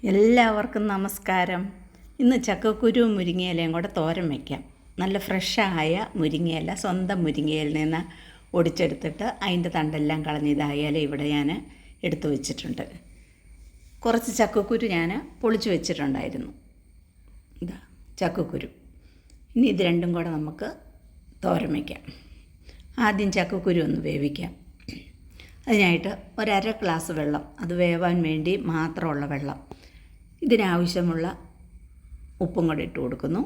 എല്ലാവർക്കും നമസ്കാരം. ഇന്ന് ചക്കക്കുരുവും മുരിങ്ങയിലയും കൂടെ തോരൻ വയ്ക്കാം. നല്ല ഫ്രഷായ മുരിങ്ങയില സ്വന്തം മുരിങ്ങയിലിൽ നിന്ന് ഒടിച്ചെടുത്തിട്ട് അതിൻ്റെ തണ്ടെല്ലാം കളഞ്ഞിതായാൽ ഇവിടെ ഞാൻ എടുത്തു വച്ചിട്ടുണ്ട്. കുറച്ച് ചക്കക്കുരു ഞാൻ പൊളിച്ച് വെച്ചിട്ടുണ്ടായിരുന്നു. ഇതാ ചക്കക്കുരു. ഇനി ഇത് രണ്ടും കൂടെ നമുക്ക് തോരൻ വയ്ക്കാം. ആദ്യം ചക്കക്കുരു ഒന്ന് വേവിക്കാം. അതിനായിട്ട് ഒരര ഗ്ലാസ് വെള്ളം, അത് വേവാൻ വേണ്ടി മാത്രമുള്ള വെള്ളം, ഇതിനാവശ്യമുള്ള ഉപ്പും കൂടി ഇട്ട് കൊടുക്കുന്നു.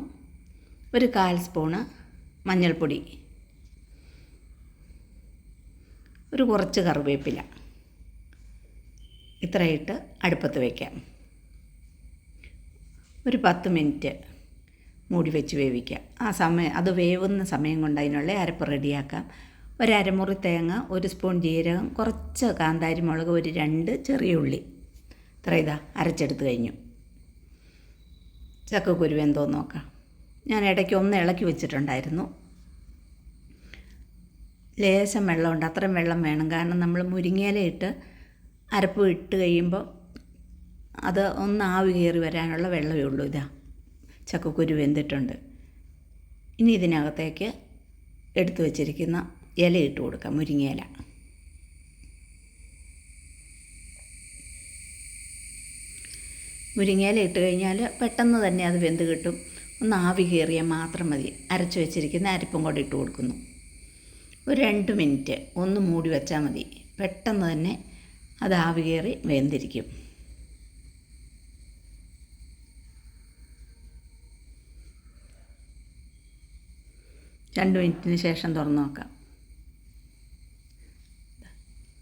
ഒരു 1/4 സ്പൂണ് മഞ്ഞൾപ്പൊടി, ഒരു കുറച്ച് കറിവേപ്പില, ഇത്രയിട്ട് അടുപ്പത്ത് വയ്ക്കാം. ഒരു 10 മിനിറ്റ് മൂടി വെച്ച് വേവിക്കാം. ആ സമയം അത് വേവുന്ന സമയം കൊണ്ട് അതിനുള്ള അരപ്പ് റെഡിയാക്കാം. ഒരു അരമുറി തേങ്ങ, 1 സ്പൂൺ ജീരകം, കുറച്ച് കാന്താരി മുളക്, ഒരു 2 ചെറിയ ഉള്ളി, ഇത്ര ഇതാ അരച്ചെടുത്ത് കഴിഞ്ഞു. ചക്കക്കുരു എന്തോന്ന് നോക്കാം. ഞാൻ ഇടയ്ക്ക് ഒന്ന് ഇളക്കി വെച്ചിട്ടുണ്ടായിരുന്നു. ലേശം വെള്ളമുണ്ട്, അത്രയും വെള്ളം വേണം. കാരണം നമ്മൾ മുരിങ്ങയില ഇട്ട് അരപ്പ് ഇട്ട് കഴിയുമ്പോൾ അത് ഒന്ന് ആവി കയറി വരാനുള്ള വെള്ളമേ ഉള്ളൂ. ഇതാ ചക്കക്കുരു വെന്തിട്ടുണ്ട്. ഇനി ഇതിനകത്തേക്ക് എടുത്തു വച്ചിരിക്കുന്ന ഇല ഇട്ട് കൊടുക്കാം, മുരിങ്ങയില. മുരിങ്ങയില ഇട്ട് കഴിഞ്ഞാൽ പെട്ടെന്ന് തന്നെ അത് വെന്ത് കിട്ടും. ഒന്ന് ആവി കയറിയാൽ മാത്രം മതി. അരച്ച് വെച്ചിരിക്കുന്ന അരപ്പും കൂടെ ഇട്ട് കൊടുക്കുന്നു. ഒരു 2 മിനിറ്റ് ഒന്ന് മൂടി വെച്ചാൽ മതി. പെട്ടെന്ന് തന്നെ അത് ആവി കയറി വെന്തിരിക്കും. രണ്ട് മിനിറ്റിന് ശേഷം തുറന്ന് നോക്കാം.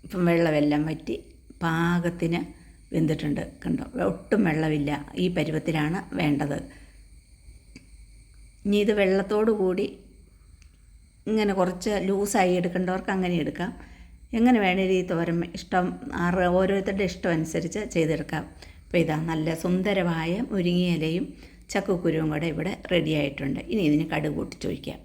ഇപ്പം വെള്ളമെല്ലാം വറ്റി പാകത്തിന് വെന്തിട്ടുണ്ട്. കണ്ടോ, ഒട്ടും വെള്ളമില്ല. ഈ പരുവത്തിലാണ് വേണ്ടത്. ഇനി ഇത് വെള്ളത്തോടു കൂടി ഇങ്ങനെ കുറച്ച് ലൂസായി എടുക്കേണ്ടവർക്ക് അങ്ങനെ എടുക്കാം. എങ്ങനെ വേണേലും ഈ തോരൻ ഇഷ്ടം ഓരോരുത്തരുടെ ഇഷ്ടം അനുസരിച്ച് ചെയ്തെടുക്കാം. അപ്പോൾ ഇതാ നല്ല സുന്ദരമായ മുരിങ്ങയിലയും ചക്കക്കുരുവും കൂടെ ഇവിടെ റെഡിയായിട്ടുണ്ട്. ഇനി ഇതിന് കടുക് പൊട്ടിച്ചൊഴിക്കാം.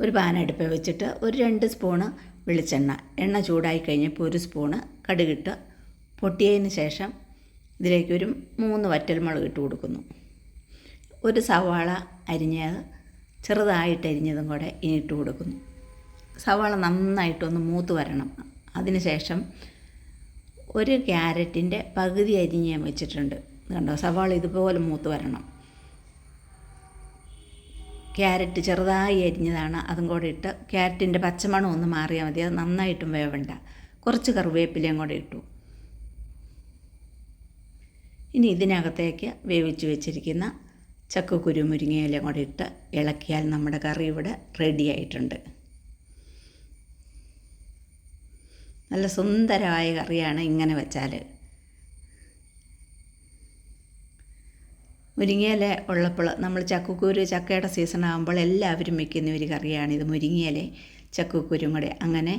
ഒരു പാൻ അടുപ്പിൽ വെച്ചിട്ട് ഒരു 2 സ്പൂണ് വെളിച്ചെണ്ണ, എണ്ണ ചൂടായി കഴിഞ്ഞപ്പോൾ 1 സ്പൂണ് കടുകിട്ട് പൊട്ടിയതിന് ശേഷം ഇതിലേക്ക് ഒരു 3 വറ്റൽമുളക് ഇട്ട് കൊടുക്കുന്നു. ഒരു സവാള അരിഞ്ഞത് ചെറുതായിട്ട് അരിഞ്ഞതും കൂടെ ഇനി ഇട്ട് കൊടുക്കുന്നു. സവാള നന്നായിട്ടൊന്ന് മൂത്ത് വരണം. അതിന് ശേഷം ഒരു ക്യാരറ്റിൻ്റെ പകുതി അരിഞ്ഞ് ഞാൻ വെച്ചിട്ടുണ്ട്. കണ്ടോ, സവാള ഇതുപോലെ മൂത്ത് വരണം. ക്യാരറ്റ് ചെറുതായി അരിഞ്ഞതാണ്, അതും കൂടെ ഇട്ട് ക്യാരറ്റിൻ്റെ പച്ചമണം ഒന്ന് മാറിയാൽ മതി. അത് നന്നായിട്ടും വേവണ്ട. കുറച്ച് കറിവേപ്പിലയും കൂടെ ഇട്ടു. ഇനി ഇതിനകത്തേക്ക് വേവിച്ച് വെച്ചിരിക്കുന്ന ചക്കക്കുരു മുരിങ്ങയിലയും കൂടെ ഇട്ട് ഇളക്കിയാൽ നമ്മുടെ കറി ഇവിടെ റെഡി ആയിട്ടുണ്ട്. നല്ല സുന്ദരമായ കറിയാണ് ഇങ്ങനെ വെച്ചാൽ. മുരിങ്ങയില ഉള്ളപ്പോൾ നമ്മൾ ചക്കക്കുരു, ചക്കയുടെ സീസൺ ആകുമ്പോൾ എല്ലാവരും വെക്കുന്ന ഒരു കറിയാണ് ഇത്. മുരിങ്ങയില ചക്കക്കുരും കൂടെ അങ്ങനെ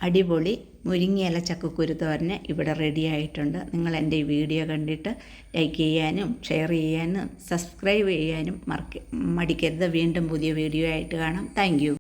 അടിപൊളി മുരിങ്ങയില ചക്കക്കുരു തോരന് ഇവിടെ റെഡി ആയിട്ടുണ്ട്. നിങ്ങൾ എൻ്റെ ഈ വീഡിയോ കണ്ടിട്ട് ലൈക്ക് ചെയ്യാനും ഷെയർ ചെയ്യാനും സബ്സ്ക്രൈബ് ചെയ്യാനും മടിക്കരുത്. വീണ്ടും പുതിയ വീഡിയോ ആയിട്ട് കാണാം. Thank you.